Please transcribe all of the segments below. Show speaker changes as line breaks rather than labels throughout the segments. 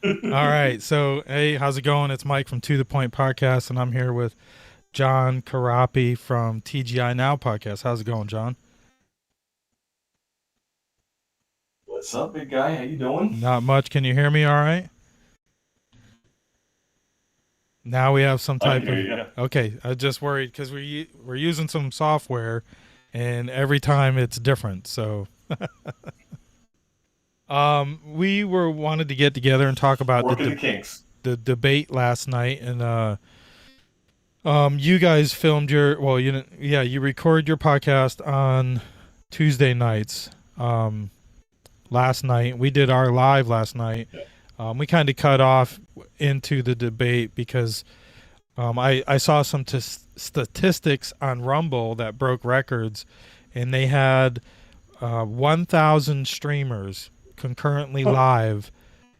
All right. So, hey, how's it going? It's Mike from To The Point Podcast, and I'm here with John Corapi from TGI Now Podcast. How's it going, John?
What's up, big guy? How you doing?
Not much. Can you hear me all right? Now we have some
I can
type
hear
of.
you.
Okay, I just worried because we're using some software, and every time it's different. So, we were wanted to get together and talk about
Working the kinks.
the debate last night, and you guys filmed your you record your podcast on Tuesday nights. Last night we did our live last night.
Yeah.
We kind of cut off into the debate because I saw some statistics on Rumble that broke records, and they had 1,000 streamers concurrently live,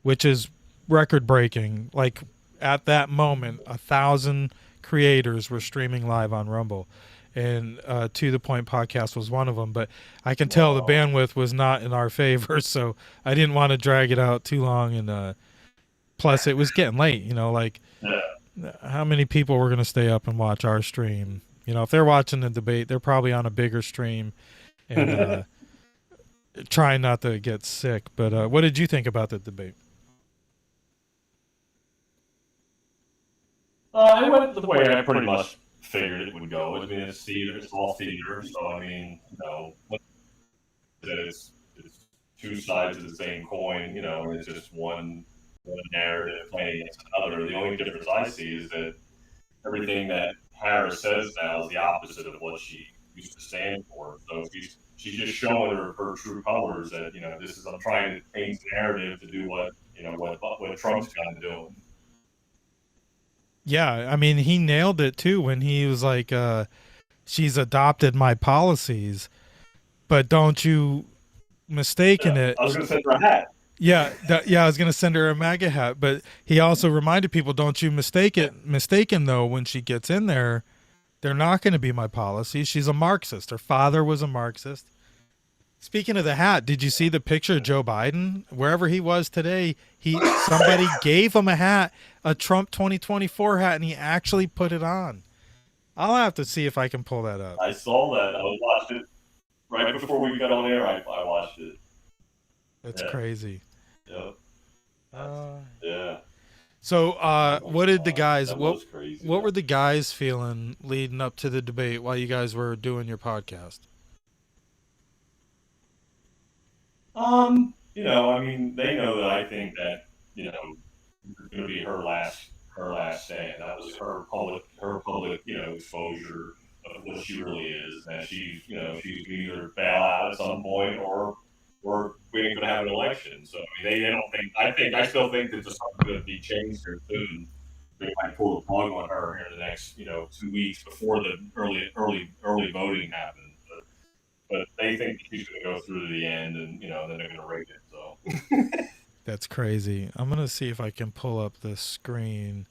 which is record breaking. Like at that moment, 1,000 creators were streaming live on Rumble, and To The Point Podcast was one of them. But I can tell the bandwidth was not in our favor, so I didn't want to drag it out too long. And plus, it was getting late. Like how many people were going to stay up and watch our stream? If they're watching the debate, they're probably on a bigger stream and trying not to get sick. But what did you think about the debate?
It went the way I pretty much figured it would go. I mean, it's theater, it's all theater, so I mean, it's two sides of the same coin. It's just one narrative playing against another. The only difference I see is that everything that Harris says now is the opposite of what she used to stand for. So she's just showing her true colors that this is I'm trying to change the narrative to do what Trump's kind of doing.
Yeah, I mean, he nailed it too when he was like, she's adopted my policies, but don't you mistaken it.
I was going to send her a hat.
Yeah, I was gonna send her a MAGA hat, but he also reminded people, don't you mistaken though, when she gets in there, they're not going to be my policies. She's a Marxist. Her father was a Marxist. Speaking of the hat, did you see the picture of Joe Biden? Wherever he was today, somebody gave him a hat, a Trump 2024 hat, and he actually put it on. I'll have to see if I can pull that up.
I saw that. I watched it right before we got on air. I watched it.
That's crazy.
Yep. Yeah.
So, what did the guys?
What crazy,
what were the guys feeling leading up to the debate while you guys were doing your podcast?
I mean, they know that I think that it's going to be her last stand. That was her public exposure of what she really is. And she's going to either bail out at some point or we ain't going to have an election. So I mean, they don't think. I still think that there's something going to be changed here soon. They might pull the plug on her here in the next 2 weeks before the early voting happens. But they think she's going to go through to the end, and then they're going to rate it. So
That's crazy. I'm gonna see if I can pull up the screen.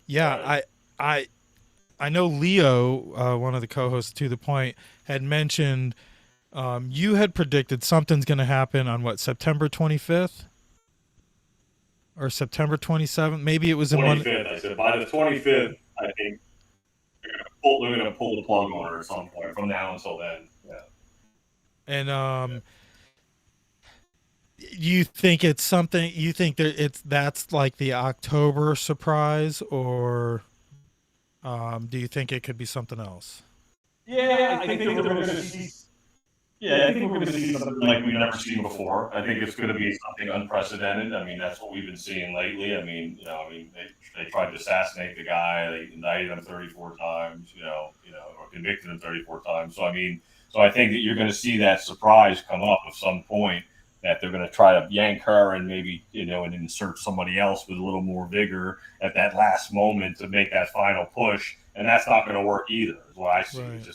Yeah, I know Leo, one of the co-hosts To The Point, had mentioned you had predicted something's going to happen on September 25th or September 27th. Maybe it was in
25th. I said by the 25th, I think they're going to pull the plug on her at some point from now until then. Yeah.
And you think it's something? You think that that's like the October surprise, or do you think it could be something else?
Yeah, I think that we're going to see. Yeah, I think we're going to see something like we've never seen before. I think it's going to be something unprecedented. I mean, that's what we've been seeing lately. I mean, they tried to assassinate the guy. They indicted him 34 times. Or convicted him 34 times. So I think that you're going to see that surprise come up at some point. That they're going to try to yank her and maybe and insert somebody else with a little more vigor at that last moment to make that final push. And that's not going to work either. Is what I see.
Right.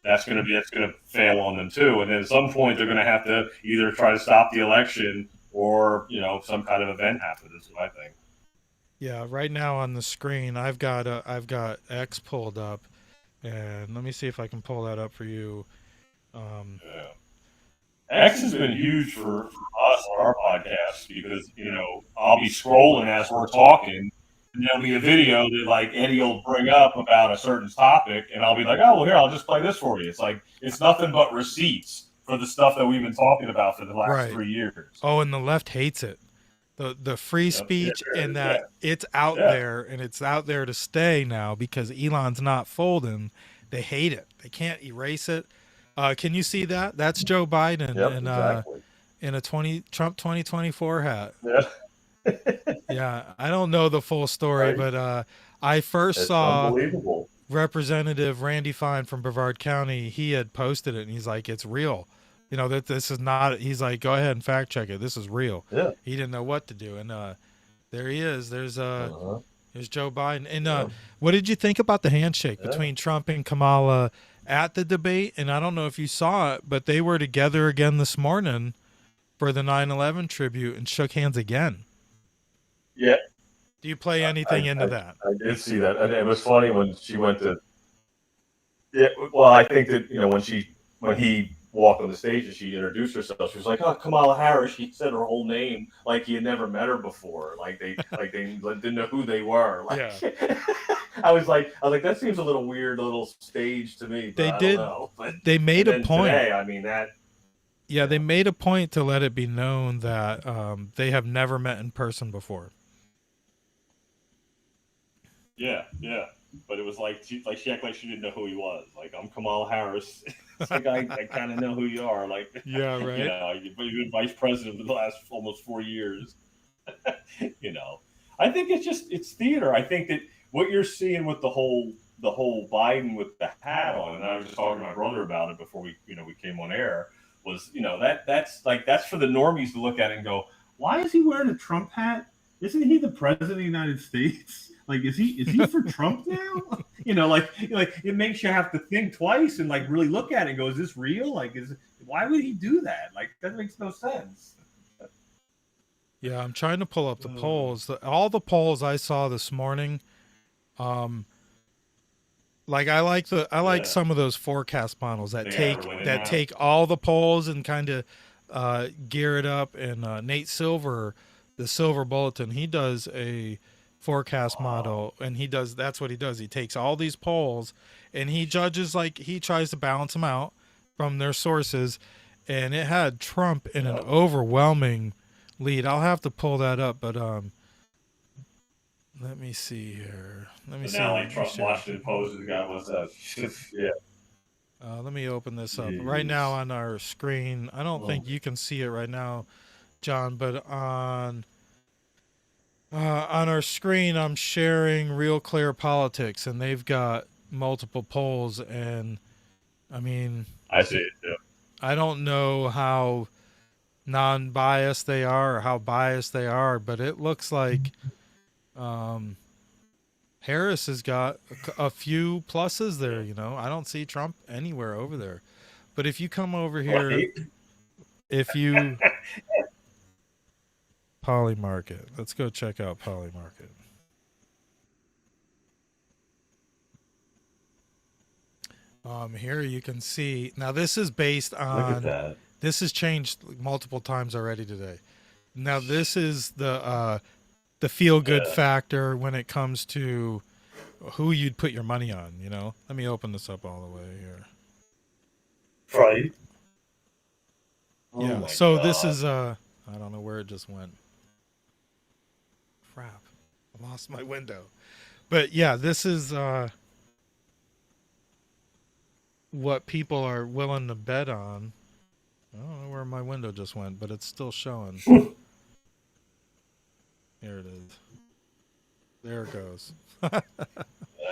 That's going to fail on them too. And then at some point they're going to have to either try to stop the election or some kind of event happens. That's what I think.
Yeah, right now on the screen I've got X pulled up, and let me see if I can pull that up for you.
Yeah. X has been huge for us on our podcast because, I'll be scrolling as we're talking, and there'll be a video that like Eddie will bring up about a certain topic, and I'll be like, oh, well, here, I'll just play this for you. It's like, it's nothing but receipts for the stuff that we've been talking about for the last
Right.
3 years.
Oh, and the left hates it. The free
Yep. Yeah,
speech and that it's out
yeah.
there and it's out there to stay now because Elon's not folding. They hate it. They can't erase it. Can you see that? That's Joe Biden
Yep,
in
exactly.
in a Trump 2024 hat.
Yeah.
Yeah, I don't know the full story,
Right.
but I first
It's
saw
unbelievable.
Representative Randy Fine from Brevard County. He had posted it, and he's like, "It's real." That this is not. He's like, "Go ahead and fact check it. This is real."
Yeah.
He didn't know what to do, and there he is. There's Joe Biden. And
Yeah.
what did you think about the handshake
Yeah.
between Trump and Kamala at the debate? And I don't know if you saw it, but they were together again this morning for the 9/11 tribute and shook hands again.
Yeah.
Do you play anything into that?
I did see that, and it was funny when she went to. Yeah, well, I think that when he walked on the stage and she introduced herself, she was like, "Oh, Kamala Harris." She said her whole name like he had never met her before, like they didn't know who they were. Like,
Yeah.
I was like, that seems a little weird, a little stage to me. But
They
I
did.
Don't know. But,
they made a point.
Today, I mean that.
Yeah, they made a point to let it be known that they have never met in person before.
Yeah, yeah. But it was like she acted like she didn't know who he was. Like, I'm Kamala Harris. It's like I kind of know who you are. Like,
yeah, right.
You've been vice president for the last almost 4 years. I think it's theater. I think that what you're seeing with the whole Biden with the hat on, and I was just talking to my brother about it before we came on air, was that's for the normies to look at and go, why is he wearing a Trump hat? Isn't he the president of the United States? Like, is he for Trump now? Like it makes you have to think twice and like really look at it and go, is this real? Like, why would he do that? Like, that makes no sense.
Yeah, I'm trying to pull up the polls. All the polls I saw this morning, like I like some of those forecast models that take all the polls and kind of gear it up. And Nate Silver, the Silver Bulletin, he does a forecast model, and that's what he does. He takes all these polls and he judges, like he tries to balance them out from their sources, and it had Trump in an overwhelming lead. I'll have to pull that up, but let me see here. Let me see.
Now, like Trump Washington Post has got what's up. Yeah.
Let me open this up right now on our screen. I don't think you can see it right now, John, but on our screen, I'm sharing Real Clear Politics, and they've got multiple polls, and I mean,
I see it. Yeah.
I don't know how non-biased they are or how biased they are, but it looks like Harris has got a few pluses there. I don't see Trump anywhere over there, but if you come over here, if you Polymarket, let's go check out Polymarket. Here you can see, now this is based on,
look at that.
This has changed multiple times already today. Now this is the feel good factor when it comes to who you'd put your money on. Let me open this up all the way here.
Right.
Yeah. So God. This is I don't know where it just went. Crap, I lost my window. But yeah, this is what people are willing to bet on. I don't know where my window just went, but it's still showing. Here it is. There it goes.
I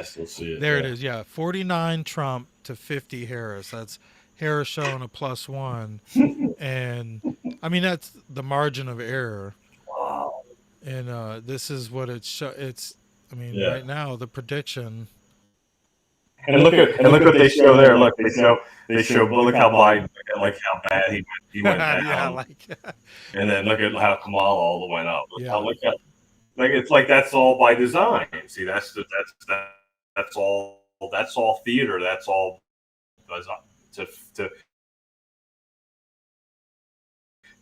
still see it.
There it is. Yeah, 49 Trump to 50 Harris. That's Harris showing a +1, and I mean that's the margin of error.
Wow.
And this is what it's. I mean, right now the prediction.
And look what they show there. Look, they show. Look how Biden, like how bad he went down.
Yeah,
and then look at how Kamala all went up. Look at, like it's like that's all by design. See, that's all theater. That's all to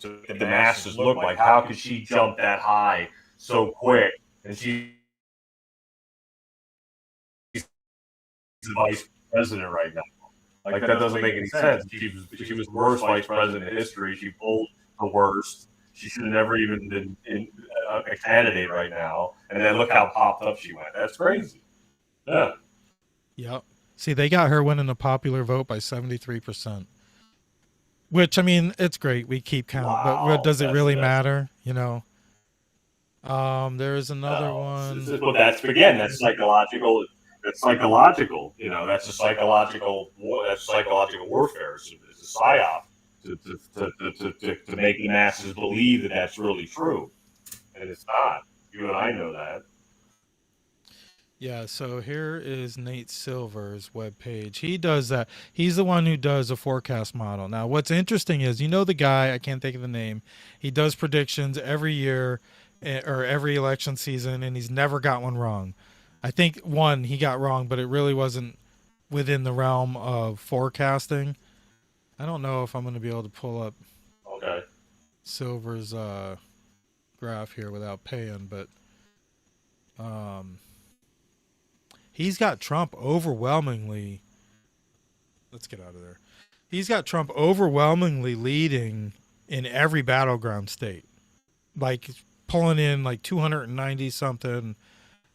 to make the masses look like, how could she jump that high so quick? And she's the vice president right now. Like, that doesn't make any sense. She was the worst vice president in history. She pulled the worst. She should have never even been a candidate right now. And then look how popped up she went. That's crazy. Yeah.
Yep. See, they got her winning the popular vote by 73%. Which, I mean, it's great. We keep count.
Wow,
but does it really matter? You know? There's another one.
Well, that's psychological. That's psychological. You know, that's a psychological. That's psychological warfare. It's a psyop to make the masses believe that that's really true, and it's not. You and I know that.
Yeah, so here is Nate Silver's webpage. He does that. He's the one who does a forecast model. Now, what's interesting is, you know, the guy, I can't think of the name, he does predictions every year or every election season, and he's never got one wrong. I think one he got wrong, but it really wasn't within the realm of forecasting. I don't know if I'm going to be able to pull up Silver's graph here without paying, but he's got Trump overwhelmingly. Let's get out of there. He's got Trump overwhelmingly leading in every battleground state, like pulling in like 290 something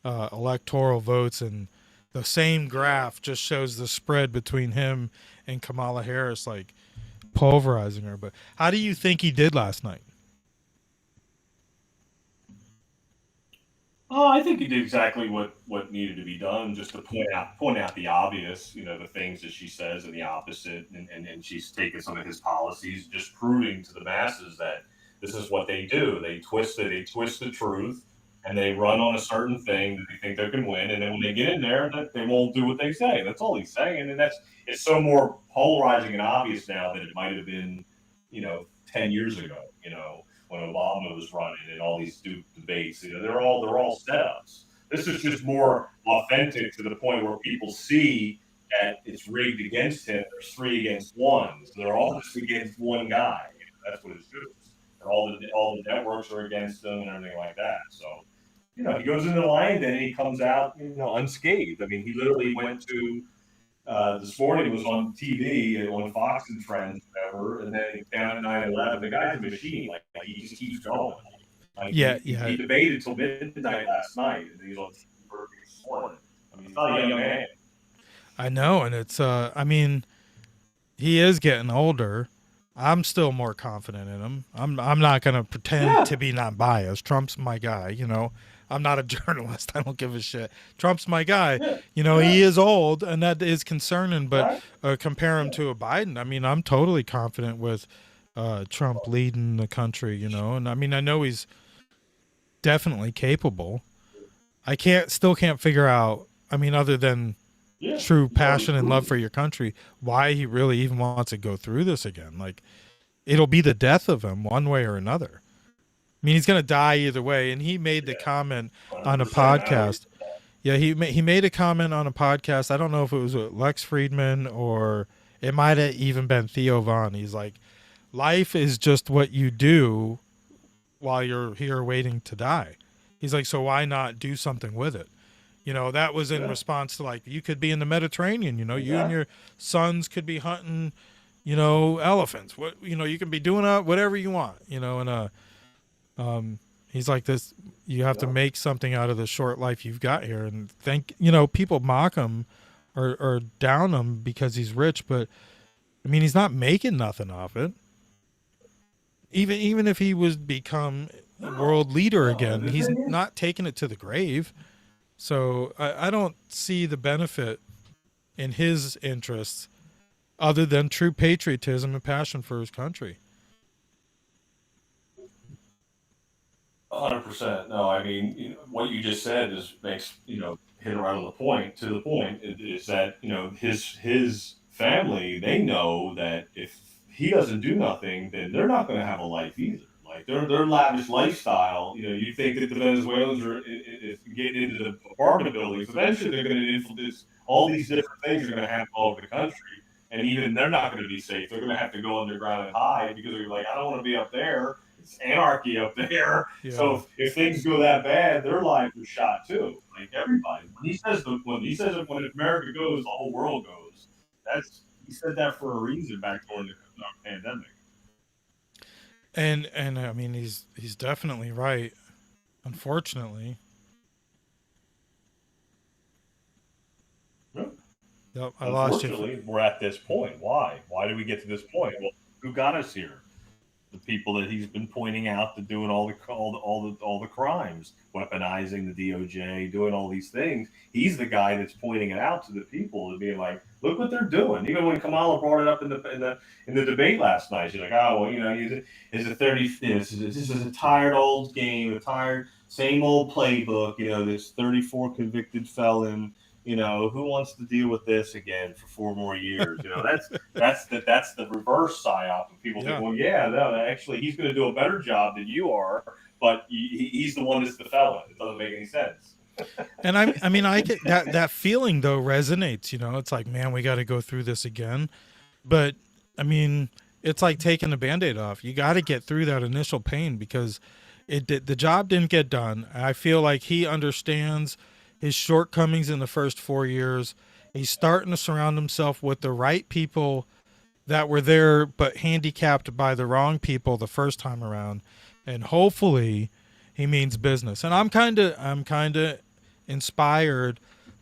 electoral votes, and the same graph just shows the spread between him and Kamala Harris, like pulverizing her. But how do you think he did last night?
Oh, I think he did exactly what needed to be done, just to point out the obvious, you know, the things that she says and the opposite, and she's taken some of his policies, just proving to the masses that this is what they do. They twist the truth, and they run on a certain thing that they think they can win, and then when they get in there, they won't do what they say. That's all he's saying, and it's so more polarizing and obvious now than it might have been, you know, 10 years ago, you know, when Obama was running and all these debates. You know, they're all setups. This is just more authentic to the point where people see that it's rigged against him. There's 3 against 1. So they're all just against one guy. You know, that's what it is. And all the networks are against him and everything like that. So, you know, he goes into the line, then he comes out, you know, unscathed. I mean, he literally went to this morning, it was on TV on Fox and Friends, whatever, and then down at 9/11, the guy's a machine. Like he just keeps going. Like, he debated till midnight last night, and he's on TV this morning. I mean, he's not a young man.
I know, and it's I mean, he is getting older. I'm still more confident in him. I'm not gonna pretend to be not biased. Trump's my guy, you know. I'm not a journalist. I don't give a shit. Trump's my guy. You know, he is old, and that is concerning, but compare him to a Biden. I mean, I'm totally confident with Trump leading the country, you know. And I mean, I know he's definitely capable. I still can't figure out, I mean, other tan true passion and love for your country, why he really even wants to go through this again. Like, it'll be the death of him one way or another. I mean, he's going to die either way. And he made the comment on a podcast. Yeah, he made a comment on a podcast. I don't know if it was with Lex Friedman or it might have even been Theo Von. He's like, life is just what you do while you're here waiting to die. He's like, so why not do something with it? You know, that was in response to, like, you could be in the Mediterranean, you know, you and your sons could be hunting, you know, elephants. What, you know, you can be doing whatever you want, you know, and he's like, this, you have to make something out of the short life you've got here. And you know, people mock him or down him because he's rich, but I mean, he's not making nothing off it. Even if he was become a world leader again, he's not taking it to the grave. So I don't see the benefit in his interests other than true patriotism and passion for his country.
100%. No, I mean, you know, what you just said makes, you know, hit right on the point. To the point is that, you know, his family, they know that if he doesn't do nothing, then they're not going to have a life either. Like their lavish lifestyle, you know, you think that the Venezuelans are getting into the apartment buildings. Eventually, they're going to influence all these different things are going to happen all over the country. and even they're not going to be safe. They're going to have to go underground and hide because they're like, I don't want to be up there. It's anarchy up there.
Yeah.
So if things go that bad, their lives are shot too. Like everybody. When America goes, the whole world goes. He said that for a reason back during the pandemic.
And I mean he's definitely right. Unfortunately.
Yeah.
Yep, I lost you.
Unfortunately, we're at this point. Why? Why did we get to this point? Well, who got us here? The people that he's been pointing out to doing all the crimes, weaponizing the DOJ, doing all these things. He's the guy that's pointing it out to the people and being like, "Look what they're doing." Even when Kamala brought it up in the debate last night, she's like, "Oh well, it's a 30. This is a tired old game, a tired same old playbook. This 34 convicted felon." Who wants to deal with this again for 4 more years? That's the reverse psyop. And people think, well, no, actually, he's going to do a better job than you are, but he's the one that's the felon. It doesn't make any sense.
And I get that feeling though resonates. It's like, man, we got to go through this again. But I mean, it's like taking the Band-Aid off. You got to get through that initial pain because the job didn't get done. I feel like he understands his shortcomings in the first 4 years. He's starting to surround himself with the right people that were there, but handicapped by the wrong people the first time around. And hopefully he means business. And I'm kind of inspired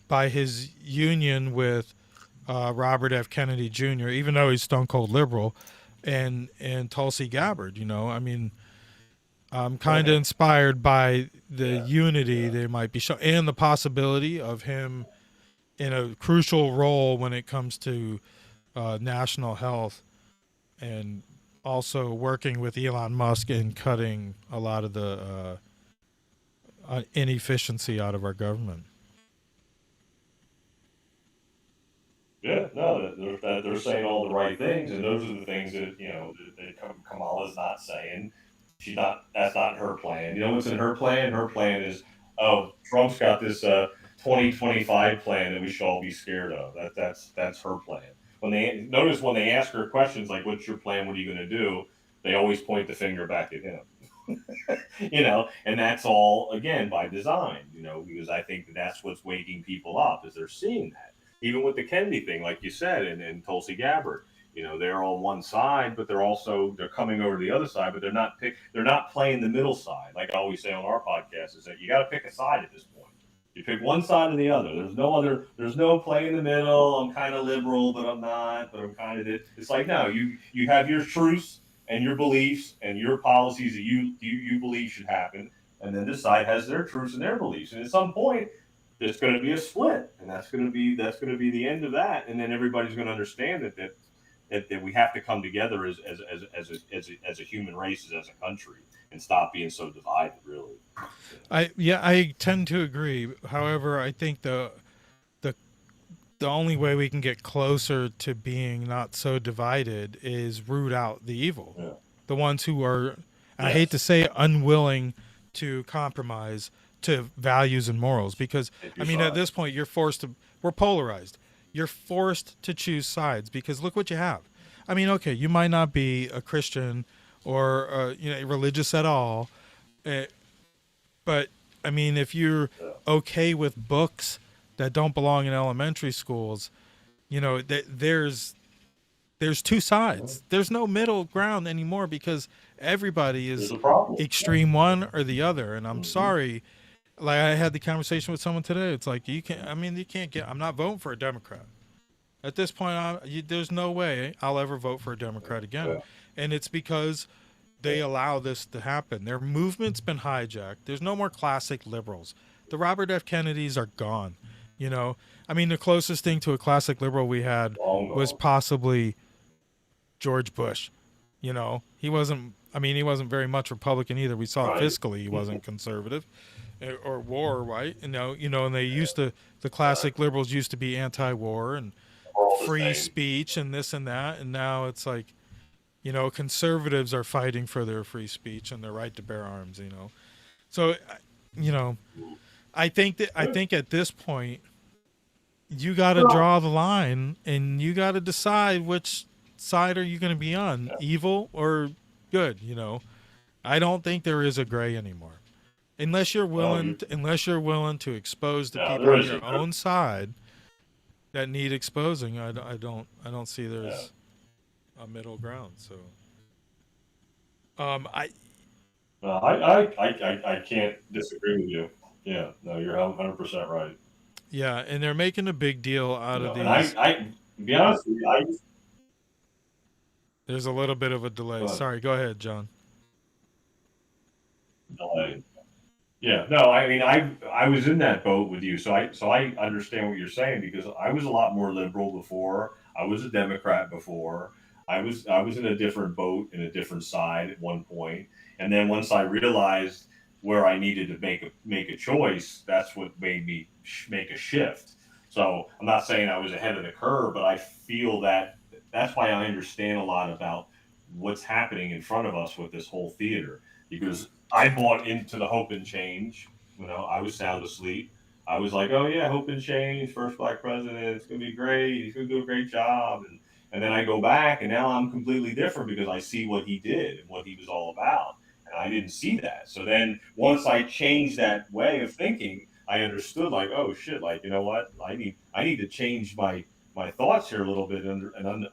by his union with Robert F. Kennedy Jr., even though he's stone cold liberal, and Tulsi Gabbard. I'm kind of inspired by the unity they might be showing and the possibility of him in a crucial role when it comes to national health and also working with Elon Musk in cutting a lot of the inefficiency out of our government.
Yeah, no, they're saying all the right things, and those are the things that Kamala's not saying. That's not her plan. You know what's in her plan? Her plan is, Trump's got this 2025 plan that we should all be scared of. That's her plan. When they ask her questions like, "What's your plan? What are you going to do?" They always point the finger back at him. And that's all again by design. Because I think that's what's waking people up is they're seeing that. Even with the Kennedy thing, like you said, and Tulsi Gabbard. They're on one side, but they're coming over to the other side, but they're not playing the middle side. Like I always say on our podcast, is that you got to pick a side at this point. You pick one side or the other. There's no play in the middle. I'm kind of liberal, but I'm not, but I'm kind of this. It's like, no, you have your truths and your beliefs and your policies that you believe should happen. And then this side has their truths and their beliefs. And at some point, there's going to be a split, and that's going to be the end of that. And then everybody's going to understand that we have to come together as a human race, as a country, and stop being so divided. Really,
I tend to agree. However, I think the only way we can get closer to being not so divided is root out the evil. Yeah. The ones who are, I hate to say, unwilling to compromise to values and morals, because at this point we're polarized. You're forced to choose sides because look what you have. Okay, you might not be a Christian or religious at all, but if you're okay with books that don't belong in elementary schools, there's two sides. There's no middle ground anymore because everybody is extreme one or the other. And I'm sorry. Like I had the conversation with someone today. It's like you can't get. I'm not voting for a Democrat at this point. There's no way I'll ever vote for a Democrat again, and it's because they allow this to happen. Their movement's been hijacked. There's no more classic liberals. The Robert F. Kennedys are gone. The closest thing to a classic liberal we had was possibly George Bush. He wasn't. He wasn't very much Republican either. We saw fiscally he wasn't conservative. Or war, right? And they used to, the classic liberals used to be anti-war and free speech and this and that, and now it's like, conservatives are fighting for their free speech and their right to bear arms. So, I think at this point, you got to draw the line, and you got to decide which side are you going to be on,
Yeah.
evil or good. I don't think there is a gray anymore,
Well, you
unless you're willing to expose the
no,
people
there
on your
isn't.
own side that need exposing. I don't see
Yeah.
there's a middle ground. So, I
No, I can't disagree with you. Yeah, no, you're 100% right.
yeah, and they're making a big deal out of
And
these.
to be honest with you,
There's a little bit of a delay.
uh,
Sorry, go ahead, John.
delay. Yeah, no, I mean, I was in that boat with you, so I understand what you're saying because I was a lot more liberal before. I was a Democrat before. I was in a different boat in a different side at one point, and then once I realized where I needed to make a choice, that's what made me make a shift. So I'm not saying I was ahead of the curve, but I feel that that's why I understand a lot about what's happening in front of us with this whole theater because I bought into the hope and change. I was sound asleep. I was like, oh yeah, hope and change, first black president. It's gonna be great. He's gonna do a great job. And then I go back, and now I'm completely different because I see what he did and what he was all about, and I didn't see that. So then once I changed that way of thinking, I understood like, oh shit, like you know what, I need to change my thoughts here a little bit and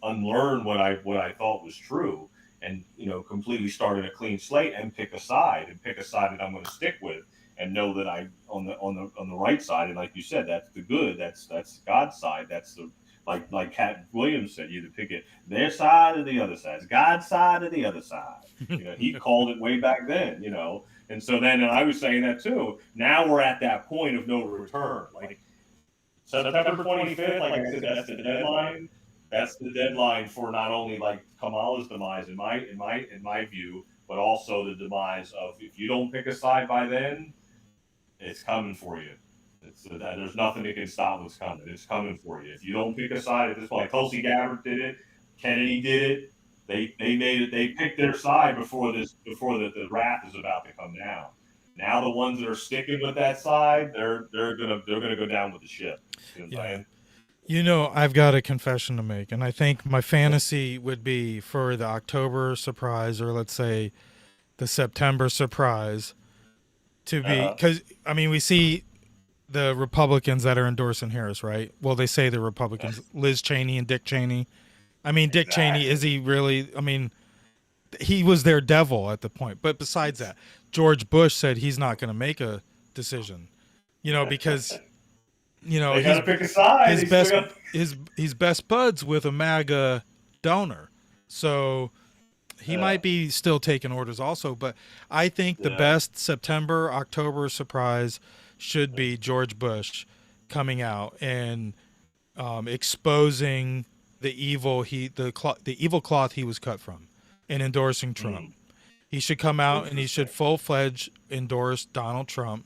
unlearn what I thought was true and completely start at a clean slate and pick a side that I'm going to stick with and know that I on the right side and like you said that's the good that's God's side that's the like Cat Williams said you either pick it their side or the other side it's God's side or the other side he called it way back then and so then and I was saying that too now we're at that point of no return like September 25th like I said that's the deadline for not only like Kamala's demise in my view, but also the demise of if you don't pick a side by then, it's coming for you. There's nothing that can stop what's coming. It's coming for you. If you don't pick a side at this point, Tulsi Gabbard did it, Kennedy did it. They made it. They picked their side before the wrath is about to come down. Now the ones that are sticking with that side, they're gonna go down with the ship. You know what I'm
Yeah.
saying?
I've got a confession to make, and I think my fantasy would be for the October surprise, or let's say the September surprise, to be
Uh-huh.
because I mean we see the Republicans that are endorsing Harris, right? Well, they say the Republicans, Liz Cheney and Dick Cheney. I mean, Dick Cheney, is
Exactly.
he really? I mean, he was their devil at the point. But besides that, George Bush said he's not going to make a decision, because
They got
he's
to pick a side.
his
They still
best
got.
his best buds with a MAGA donor. So he
Yeah,
might be still taking orders also, but I think the
yeah,
best September October surprise should be George Bush coming out and exposing the evil cloth he was cut from and endorsing Trump.
mm,
He should come out and he should
interesting.
full fledged endorse Donald Trump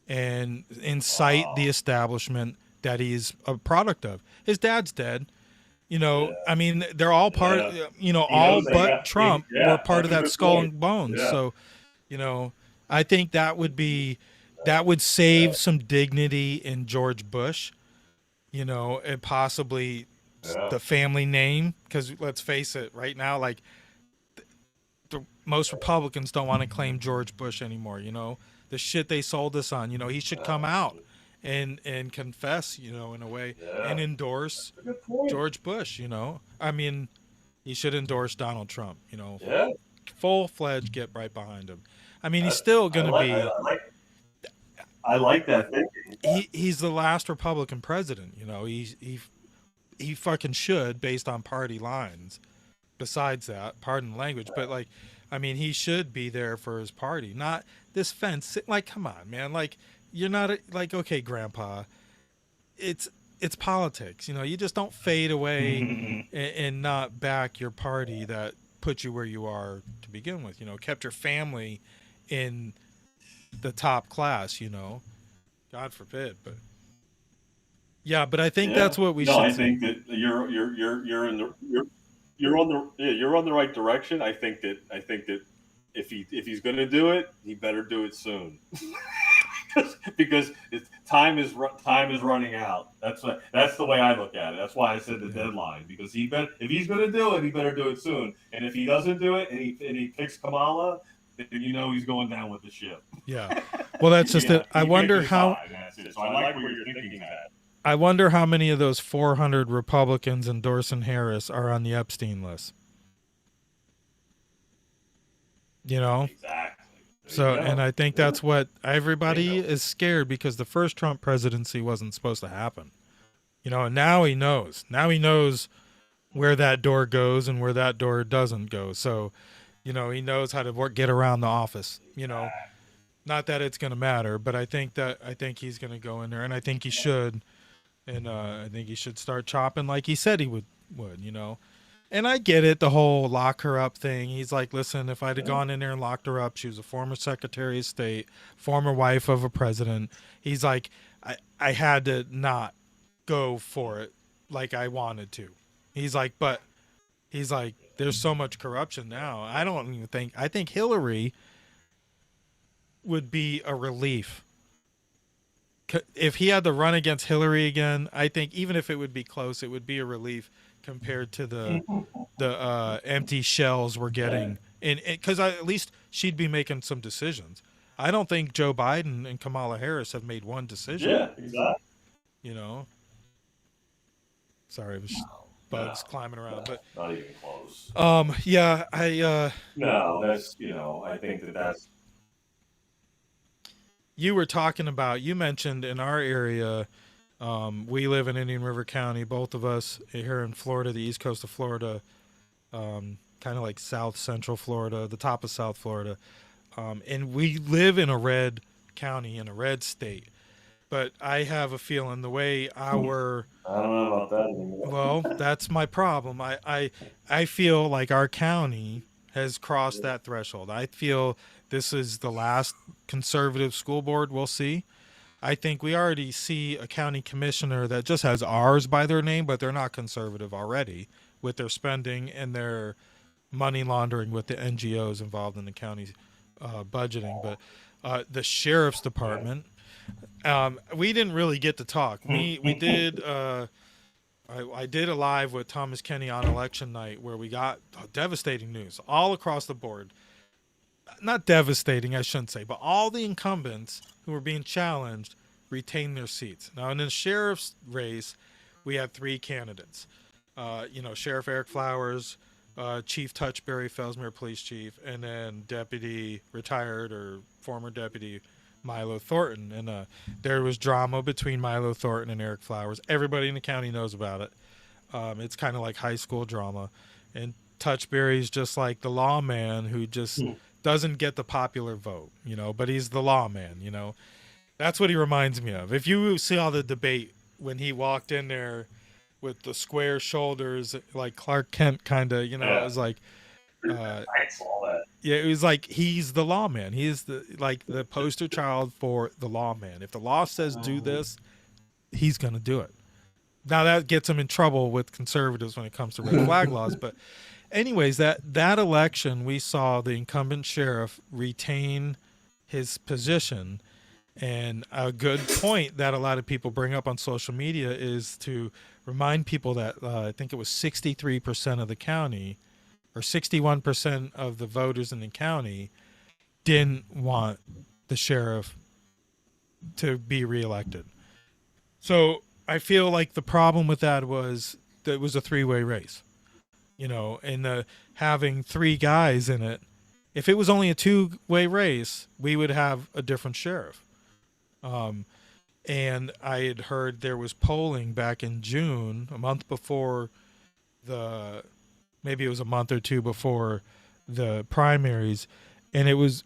and incite the
Wow.
establishment that he's a product of. His dad's dead.
Yeah,
I mean, they're all part,
yeah. He
all
knows they
but
got.
Trump were
Yeah,
part
that's
of
a
that
good
skull
point.
and bones.
Yeah,
So, you know, I think that would save
yeah,
some dignity in George Bush, and possibly
yeah,
the family name. Because let's face it, right now, like most Republicans don't want to claim George Bush anymore. The shit they sold us on. He should come out and confess. In a way, and
yeah.
endorse
That's a good point.
George Bush. I mean, he should endorse Donald Trump.
Yeah,
Full fledged, get right behind him. I mean, he's
I,
still
I
gonna
like. I,
be.
I like. I like that thinking.
He's the last Republican president. He fucking should based on party lines. Besides that, pardon the language, but like, I mean, he should be there for his party, not this fence. Like, come on, man. Like, you're not like, okay, Grandpa. It's it's politics. You just don't fade away and not back your party that put you where you are to begin with. Kept your family in the top class. God forbid, but yeah, but I think
Yeah.
that's what we
No,
should
I
see.
think that you're in the you're on the yeah, you're on the right direction. I think that if he's going to do it, he better do it soon. because time is running out. That's the way I look at it. That's why I said the deadline, because if he's going to do it, he better do it soon. And if he doesn't do it and he picks Kamala, then he's going down with the ship.
Yeah. Well, that's just it. I wonder how.
So I like where you're thinking that.
I wonder how many of those 400 Republicans endorsing Harris are on the Epstein list.
Exactly.
So, and I think that's what everybody is scared, because the first Trump presidency wasn't supposed to happen. And now he knows. Now he knows where that door goes and where that door doesn't go. So, he knows how to get around the office. Not that it's going to matter, but I think he's going to go in there, and I think he should. And I think he should start chopping like he said he would. And I get it, the whole lock her up thing. He's like, listen, if I'd have gone in there and locked her up, she was a former Secretary of State, former wife of a president. He's like, I had to not go for it like I wanted to. He's like, there's so much corruption now. I think Hillary would be a relief. If he had to run against Hillary again, I think even if it would be close, it would be a relief compared to the empty shells we're getting, and because at least she'd be making some decisions. I don't think Joe Biden and Kamala Harris have made one decision.
Yeah, exactly.
Sorry, it was bugs climbing around, but
not even close.
Yeah,
no, that's I think that's.
You were talking about. You mentioned in our area. We live in Indian River County, both of us here in Florida, the east coast of Florida, kind of like south central Florida, the top of South Florida. And we live in a red county, in a red state. But I have a feeling the way our...
I don't know about that anymore.
Well, that's my problem. I feel like our county has crossed that threshold. I feel this is the last conservative school board we'll see. I think we already see a county commissioner that just has ours by their name, but they're not conservative already with their spending and their money laundering with the NGOs involved in the county's budgeting. But the sheriff's department, we didn't really get to talk. We did. I did a live with Thomas Kenny on election night where we got devastating news all across the board. Not devastating, I shouldn't say, but all the incumbents who were being challenged retained their seats. Now, in the sheriff's race, we had three candidates. Sheriff Eric Flowers, Chief Touchberry, Fellsmere Police Chief, and then Deputy retired or former Deputy Milo Thornton. And there was drama between Milo Thornton and Eric Flowers. Everybody in the county knows about it. It's kind of like high school drama. And Touchberry's just like the lawman who just... doesn't get the popular vote, but he's the lawman, That's what he reminds me of. If you see all the debate when he walked in there with the square shoulders, like Clark Kent kind of, it was like,
I saw that.
Yeah, it was like he's the lawman. He is the poster child for the lawman. If the law says do this, he's going to do it. Now that gets him in trouble with conservatives when it comes to red flag laws, but anyways, that election, we saw the incumbent sheriff retain his position. And a good point that a lot of people bring up on social media is to remind people that I think it was 63% of the county or 61% of the voters in the county didn't want the sheriff to be reelected. So I feel like the problem with that was that it was a three-way race. And having three guys in it, if it was only a two-way race, we would have a different sheriff. And I had heard there was polling back in June, a month before maybe it was a month or two before the primaries, and it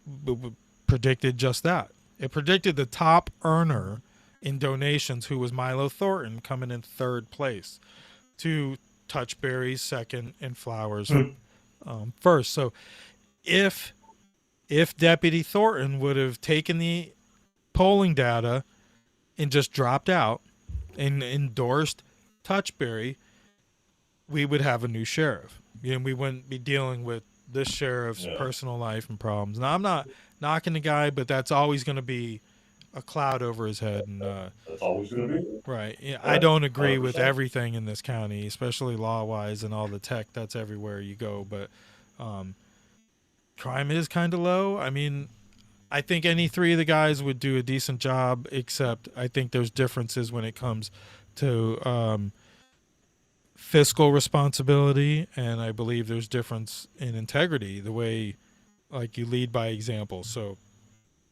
predicted just that. It predicted the top earner in donations, who was Milo Thornton, coming in third place, to Touchberry second and Flowers first. So if Deputy Thornton would have taken the polling data and just dropped out and endorsed Touchberry, we would have a new sheriff. We wouldn't be dealing with this sheriff's personal life and problems. Now, I'm not knocking the guy, but that's always going to be a cloud over his head, and
That's always going to be.
right. Yeah, I
Yeah,
don't agree with
100%.
everything in this county, especially law wise and all the tech that's everywhere you go. But um, crime is kind of low. I mean, I think any three of the guys would do a decent job, except I think there's differences when it comes to fiscal responsibility, and I believe there's difference in integrity, the way like you lead by example. So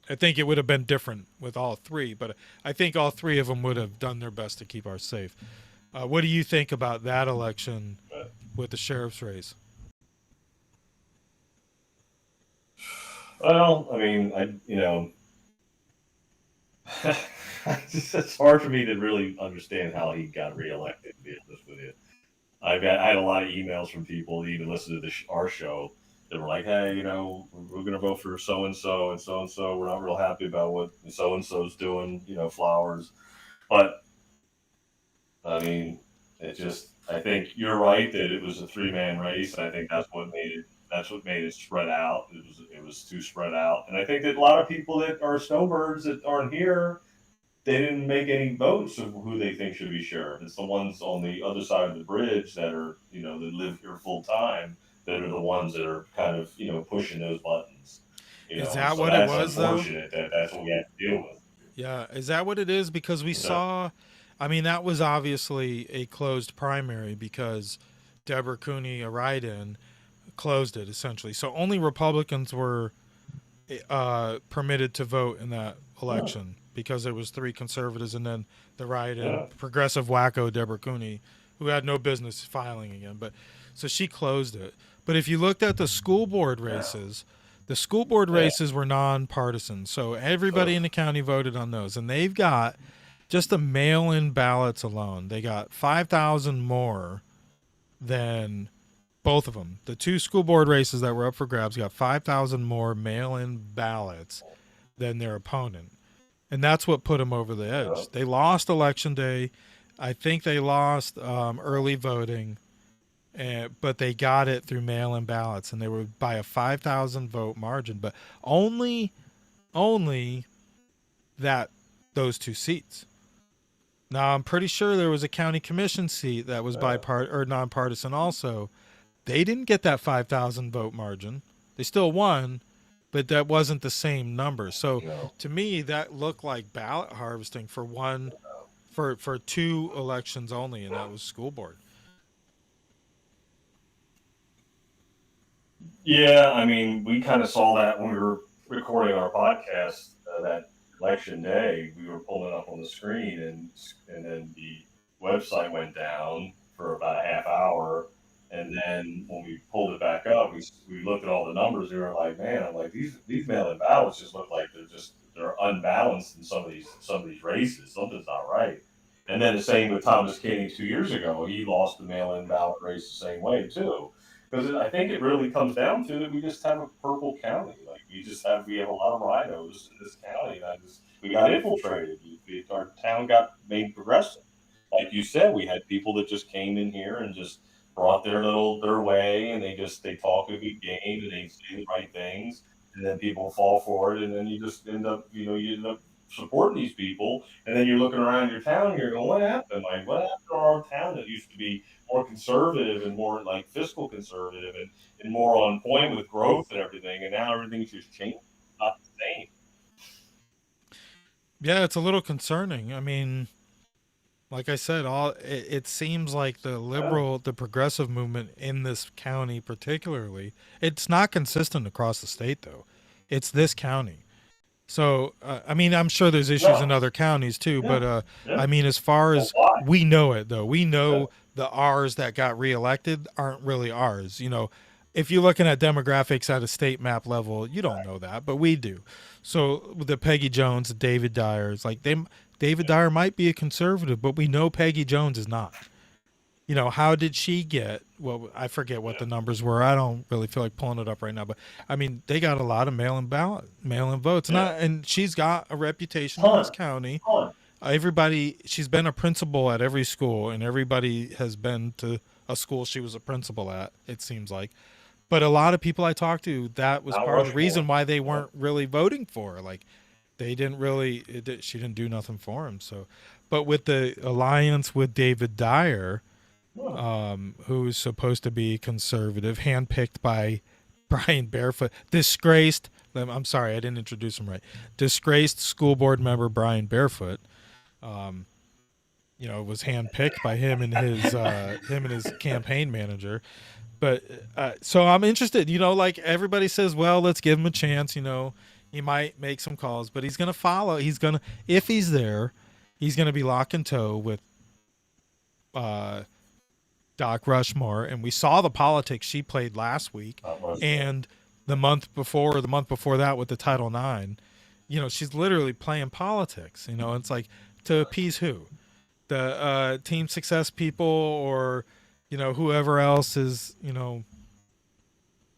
I think it would have been different with all three, but I think all three of them would have done their best to keep ours safe. What do you think about that election with the sheriff's race?
Well, I mean, it's hard for me to really understand how he got reelected, to be honest with you. I had a lot of emails from people that even listen to our show that were like, hey, we're going to vote for so and so and so and so. We're not real happy about what so and so's doing, Flowers. But I mean, I think you're right that it was a three-man race. I think that's what made it spread out. It was too spread out. And I think that a lot of people that are snowbirds that aren't here, they didn't make any votes of who they think should be sheriff. It's the ones on the other side of the bridge that are, that live here full time, that are the ones that are kind of, pushing those buttons.
Is that
So
what it
that's
was, though?
unfortunate that that's what we have to deal with.
Yeah, is that what it is? Because we saw, I mean, that was obviously a closed primary because Deborah Cooney, a write-in, closed it essentially. So only Republicans were permitted to vote in that election because there was three conservatives and then the write-in progressive wacko Deborah Cooney, who had no business filing again. But so she closed it. But if you looked at the school board races, the school board races were nonpartisan. So everybody in the county voted on those, and they've got just the mail-in ballots alone. They got 5,000 more than both of them. The two school board races that were up for grabs got 5,000 more mail-in ballots than their opponent. And that's what put them over the edge. They lost election day. I think they lost early voting, but they got it through mail-in ballots, and they were by a 5,000 vote margin. But only that those two seats. Now, I'm pretty sure there was a county commission seat that was nonpartisan also. They didn't get that 5,000 vote margin. They still won, but that wasn't the same number. So to me, that looked like ballot harvesting for two elections only, and that was school board.
Yeah, I mean, we kind of saw that when we were recording our podcast that election day. We were pulling up on the screen, and then the website went down for about a half hour. And then when we pulled it back up, we looked at all the numbers. And we were like, man, I'm like, these mail-in ballots just look like they're unbalanced in some of these races. Something's not right. And then the same with Thomas Kenny 2 years ago. He lost the mail-in ballot race the same way too. Because I think it really comes down to that we just have a purple county. Like we have a lot of rhinos in this county. And we got infiltrated. Our town got made progressive. Like you said, we had people that just came in here and just brought their way, and they talk a good game and they say the right things, and then people fall for it, and then you just end up supporting these people, and then you're looking around your town and you're going, what happened? Like, what happened to our town that used to be more conservative and more like fiscal conservative and more on point with growth and everything, and now everything's just changed. It's not the same.
Yeah, it's a little concerning. I mean, like I said, it seems like the progressive movement in this county particularly, it's not consistent across the state though. It's this county. So, I mean, I'm sure there's issues in other counties too, but I mean, as far as we know it though, we know the R's that got reelected aren't really R's. If you're looking at demographics at a state map level, you don't know that, but we do. So the Peggy Jones, the David Dyers, David Dyer might be a conservative, but we know Peggy Jones is not. How did she get? Well, I forget what the numbers were. I don't really feel like pulling it up right now, but I mean, they got a lot of mail-in votes, and she's got a reputation in this county. She's been a principal at every school, and everybody has been to a school she was a principal at. It seems like, but a lot of people I talked to, that was part of the reason why they weren't really voting for her. Like, they didn't really. She didn't do nothing for him. So, but with the alliance with David Dyer, who's supposed to be conservative, handpicked by Brian Barefoot, disgraced. I'm sorry, I didn't introduce him right. Disgraced school board member Brian Barefoot. Was handpicked by him and his campaign manager. But so I'm interested. Like everybody says, well, let's give him a chance. He might make some calls, but he's gonna follow. If he's there, he's gonna be lock and toe with Doc Rushmore, and we saw the politics she played last week, and the month before that with the Title IX. She's literally playing politics. It's like to appease who? The team success people, or whoever else is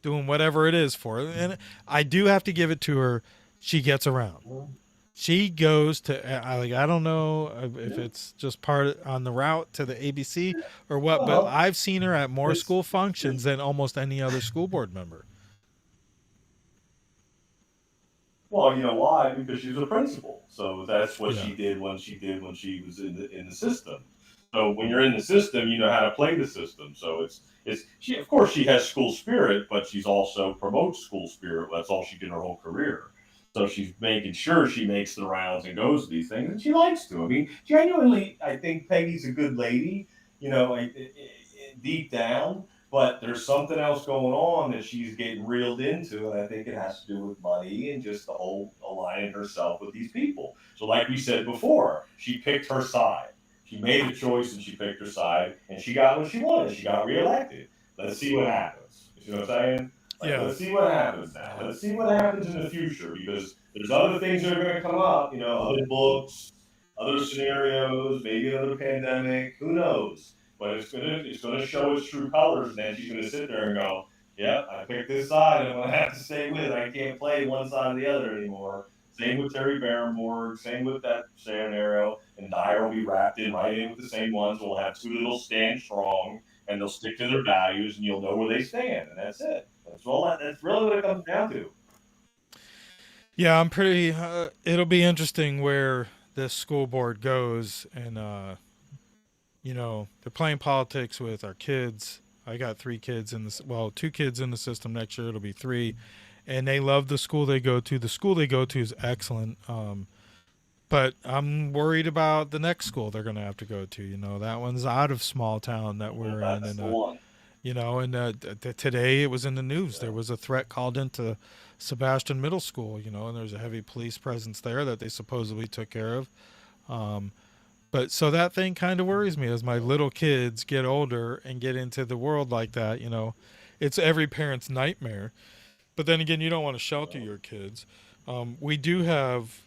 doing whatever it is for her. And I do have to give it to her. She gets around. She goes to I don't know if it's just on the route to the ABC or what, but I've seen her at more school functions than almost any other school board member.
Well, you know why? Because she's a principal. So that's what she did when she was in the system. So when you're in the system, you know how to play the system. So she, of course, she has school spirit, but she's also promotes school spirit. That's all she did her whole career. So she's making sure she makes the rounds and goes to these things, and she likes to. I mean, genuinely, I think Peggy's a good lady, deep down. But there's something else going on that she's getting reeled into, and I think it has to do with money and just the whole aligning herself with these people. So like we said before, she picked her side. She made a choice and she picked her side, and she got what she wanted. She got reelected. Let's see what happens. You know what I'm saying? Let's see what happens now. Let's see what happens in the future, because there's other things that are going to come up, other books, other scenarios, maybe another pandemic, who knows? But it's gonna show its true colors, and then she's gonna sit there and go, "Yeah, I picked this side, and I'm gonna have to stay with it. I can't play one side or the other anymore." Same with Terry Barrymore, same with that scenario, and Dyer will be wrapped in right in with the same ones. We'll have two that'll stand strong, and they'll stick to their values, and you'll know where they stand, and that's it. That's really what it comes down to.
Yeah, I'm pretty. It'll be interesting where this school board goes, and they're playing politics with our kids. I got 3 kids 2 kids in the system. Next year it'll be 3, and they love the school they go to. The school they go to is excellent. But I'm worried about the next school they're going to have to go to. That one's out of small town that we're in. And today it was in the news. There was a threat called into Sebastian Middle School, and there's a heavy police presence there that they supposedly took care of. But so that thing kind of worries me as my little kids get older and get into the world like that. It's every parent's nightmare. But then again, you don't want to shelter your kids. We do have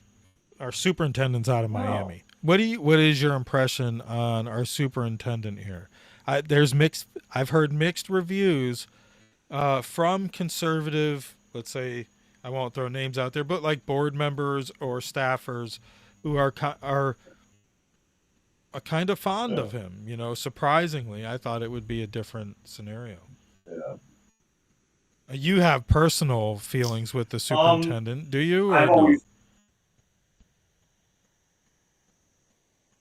our superintendent's out of Miami. What is your impression on our superintendent here? I've heard mixed reviews from conservative, let's say, I won't throw names out there, but like board members or staffers who are kind of fond of him. Surprisingly, I thought it would be a different scenario.
Yeah.
You have personal feelings with the superintendent, do you?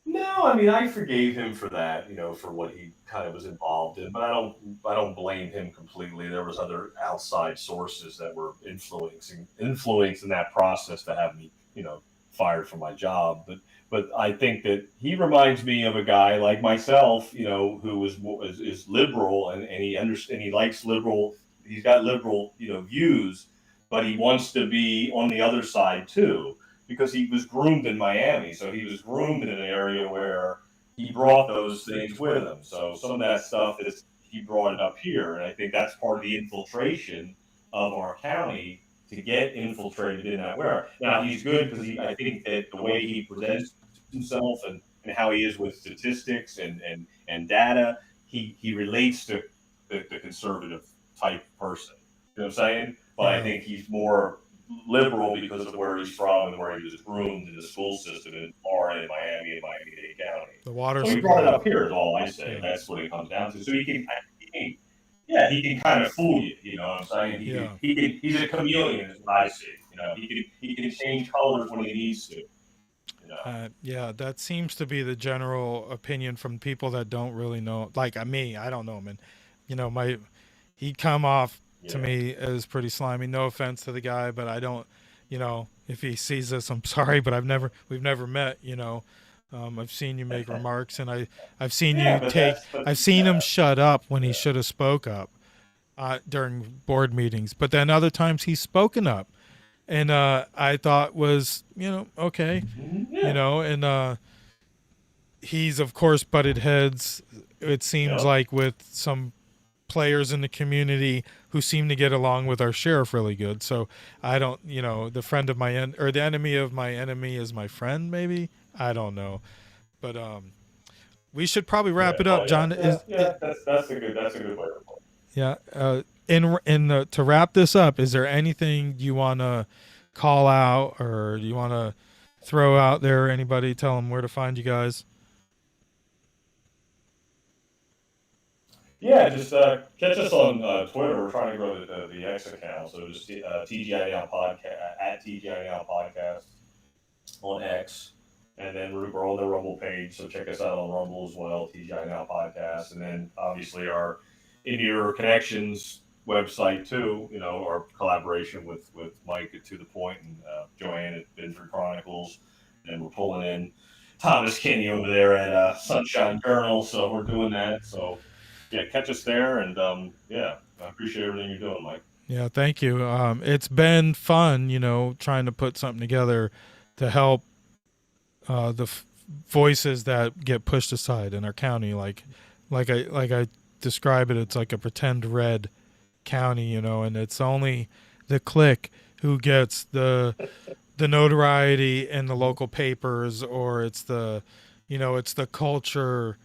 No, I mean, I forgave him for that, for what he kind of was involved in, but I don't blame him completely. There was other outside sources that were influencing that process to have me, fired from my job. But I think that he reminds me of a guy like myself, who is liberal, and he likes liberal. He's got liberal, views, but he wants to be on the other side too, because he was groomed in Miami. So he was groomed in an area where he brought those things with him. So some of that stuff he brought it up here, and I think that's part of the infiltration of our county to get infiltrated in that where. Now he's good because I think that the way he presents himself and how he is with statistics and data, he relates to the conservative type person. You know what I'm saying? But I think he's more liberal because of where he's from and where he was groomed in the school system in Florida, in Miami, and Miami-Dade County.
The water.
So he brought it up here is all I say. That's what it comes down to. So he can kind of fool you. You know what I'm saying? He's a chameleon, is what I see. You know, he can change colors when he needs to. You know.
Yeah, that seems to be the general opinion from people that don't really know. Like me, I don't know him, and he'd come off to
Yeah.
me as pretty slimy. No offense to the guy, but I don't, if he sees this, I'm sorry, but we've never met. I've seen you make remarks, and I've seen
Yeah,
you take,
but
I've seen him shut up when he
yeah.
should have spoke up during board meetings, but then other times he's spoken up, and I thought was, okay,
Yeah.
and he's of course butted heads. It seems
Yep.
like with some players in the community who seem to get along with our sheriff really good. So I don't, the friend of my or the enemy of my enemy is my friend. Maybe I don't know, but we should probably wrap
Yeah.
it up.
Well, yeah.
John,
Yeah. Yeah. That's a good way to put it.
yeah. To wrap this up, is there anything you want to call out, or do you want to throw out there? Anybody tell them where to find you guys?
Yeah, just catch us on Twitter. We're trying to grow the X account, so just TGI Now Podcast at TGI Now Podcast on X, and then we're on the Rumble page, so check us out on Rumble as well, TGI Now Podcast, and then obviously our In Your Connections website too. You know, our collaboration with Mike at To the Point and Joanne at Binford Chronicles, and we're pulling in Thomas Kinney over there at Sunshine Journal, so we're doing that. So yeah, catch us there, and yeah, I appreciate everything you're doing, Mike.
Yeah, thank you. It's been fun, trying to put something together to help the voices that get pushed aside in our county. Like I describe it, it's like a pretend red county, and it's only the clique who gets the notoriety in the local papers, or it's it's the culture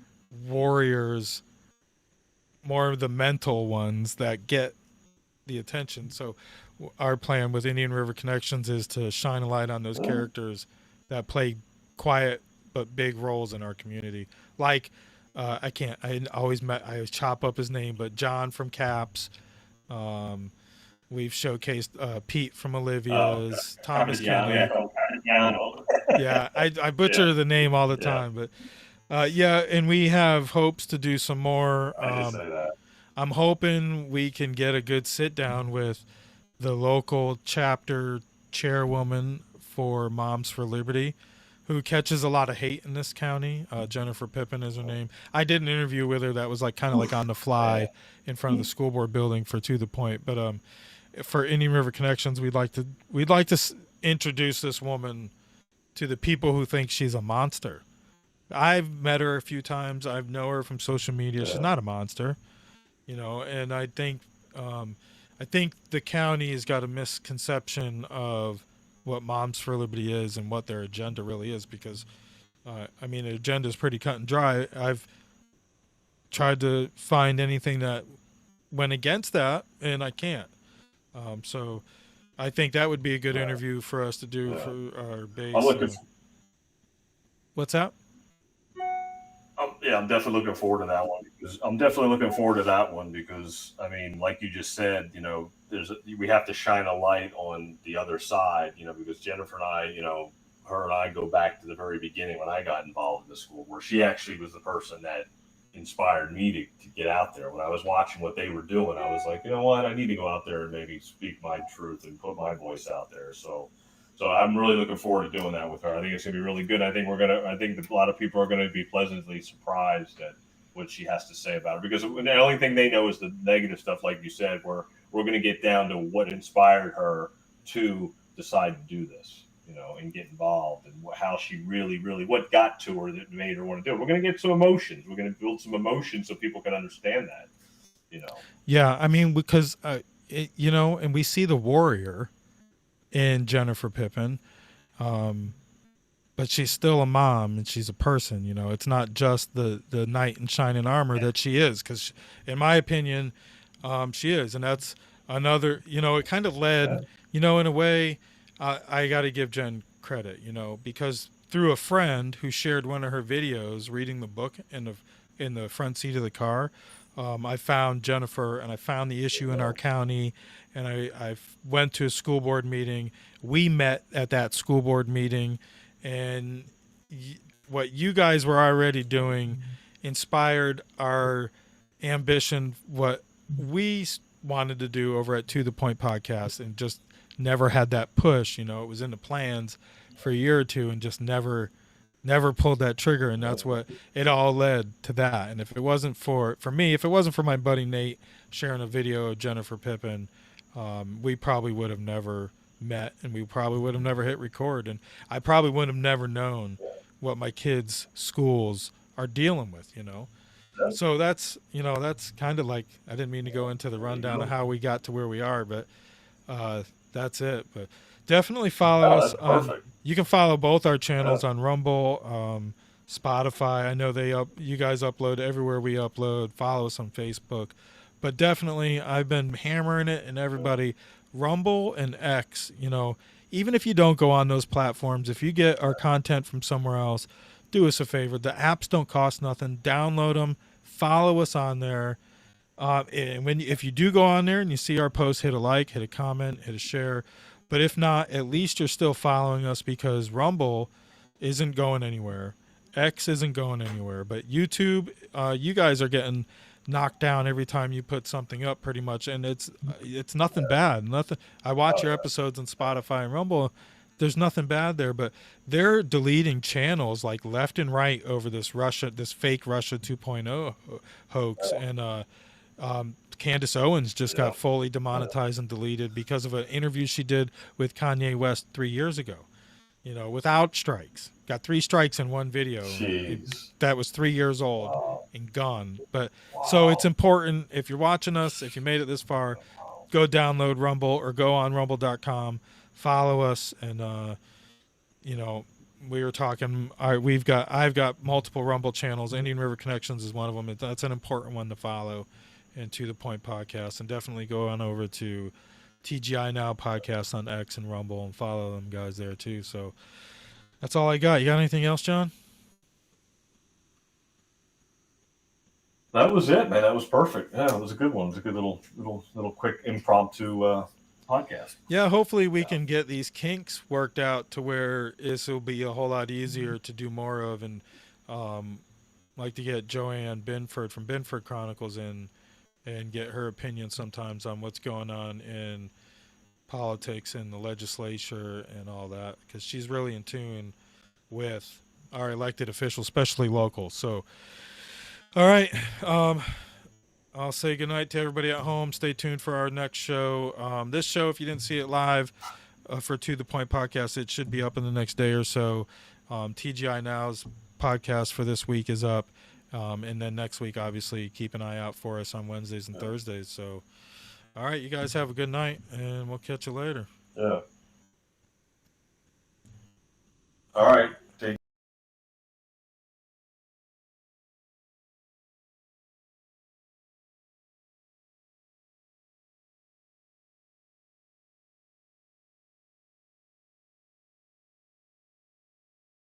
warriors, more of the mental ones that get the attention. So our plan with Indian River Connections is to shine a light on those characters that play quiet but big roles in our community. Like I chop up his name, but John from Caps. We've showcased Pete from Olivia's, Thomas Kenny. Yeah, I butcher
Yeah,
the name all the
yeah,
time, but yeah, and we have hopes to do some more.
I just say that.
I'm hoping we can get a good sit down with the local chapter chairwoman for Moms for Liberty, who catches a lot of hate in this county. Jennifer Pippin is her name. I did an interview with her that was kind of on the fly in front of the school board building for To the Point. But for Indian River Connections, we'd like to introduce this woman to the people who think she's a monster. I've met her a few times. I know her from social media. She's not a monster, and I think the county has got a misconception of what Moms for Liberty is and what their agenda really is, because the agenda is pretty cut and dry. I've tried to find anything that went against that, and I can't. So I think that would be a good interview for us to do for our base. What's that?
Yeah, I'm definitely looking forward to that one because I mean, like you just said, we have to shine a light on the other side, because Jennifer and I, her and I go back to the very beginning when I got involved in the school, where she actually was the person that inspired me to get out there. When I was watching what they were doing, I was like, you know what, I need to go out there and maybe speak my truth and put my voice out there. So I'm really looking forward to doing that with her. I think it's going to be really good. I think a lot of people are going to be pleasantly surprised at what she has to say about it, because the only thing they know is the negative stuff, like you said, where we're going to get down to what inspired her to decide to do this, and get involved, and how she really, what got to her that made her want to do it. We're going to get some emotions. We're going to build some emotions so people can understand that,
Yeah, because, and we see the warrior in Jennifer Pippin, but she's still a mom, and she's a person. It's not just the knight in shining armor that she is, because in my opinion, she is. And that's another, it kind of led, in a way, I got to give Jen credit, because through a friend who shared one of her videos reading the book in in the front seat of the car. I found Jennifer, and I found the issue in our county, and I went to a school board meeting. We met at that school board meeting, and what you guys were already doing inspired our ambition, what we wanted to do over at To The Point Podcast, and just never had that push. It was in the plans for a year or two and just never pulled that trigger, and that's what it all led to that. And if it wasn't for me, if it wasn't for my buddy Nate sharing a video of Jennifer Pippin, we probably would have never met, and we probably would have never hit record, and I probably would have never known what my kids' schools are dealing with. So that's kind of like, I didn't mean to go into the rundown of how we got to where we are, but that's it. But definitely follow us. You can follow both our channels on Rumble, Spotify. I know you guys upload everywhere we upload. Follow us on Facebook. But definitely, I've been hammering it, and everybody, Rumble and X, even if you don't go on those platforms, if you get our content from somewhere else, do us a favor. The apps don't cost nothing. Download them. Follow us on there. And if you do go on there and you see our post, hit a like, hit a comment, hit a share. But if not, at least you're still following us, because Rumble isn't going anywhere. X isn't going anywhere. But YouTube, you guys are getting knocked down every time you put something up, pretty much. And it's nothing bad. Nothing. I watch your episodes on Spotify and Rumble. There's nothing bad there, but they're deleting channels like left and right over this fake Russia 2.0 hoax. And Candace Owens just got fully demonetized and deleted because of an interview she did with Kanye West 3 years ago, without strikes. Got 3 strikes in one video. That was 3 years old and gone. But so it's important, if you're watching us, if you made it this far, go download Rumble or go on rumble.com. Follow us, and we were talking. I've got multiple Rumble channels. Indian River Connections is one of them. That's an important one to follow, and To The Point Podcast, and definitely go on over to TGI Now Podcast on X and Rumble and follow them guys there too. So that's all I got. You got anything else, John?
That was it, man. That was perfect. Yeah, it was a good one. It was a good little quick impromptu podcast.
Yeah, hopefully we can get these kinks worked out to where this will be a whole lot easier to do more of, and like to get Joanne Binford from Binford Chronicles in and get her opinion sometimes on what's going on in politics and the legislature and all that, because she's really in tune with our elected officials, especially local. So, all right. I'll say goodnight to everybody at home. Stay tuned for our next show. This show, if you didn't see it live for To The Point Podcast, it should be up in the next day or so. TGI Now's podcast for this week is up. And then next week, obviously, keep an eye out for us on Wednesdays and Thursdays. So, all right, you guys have a good night, and we'll catch you later.
Yeah.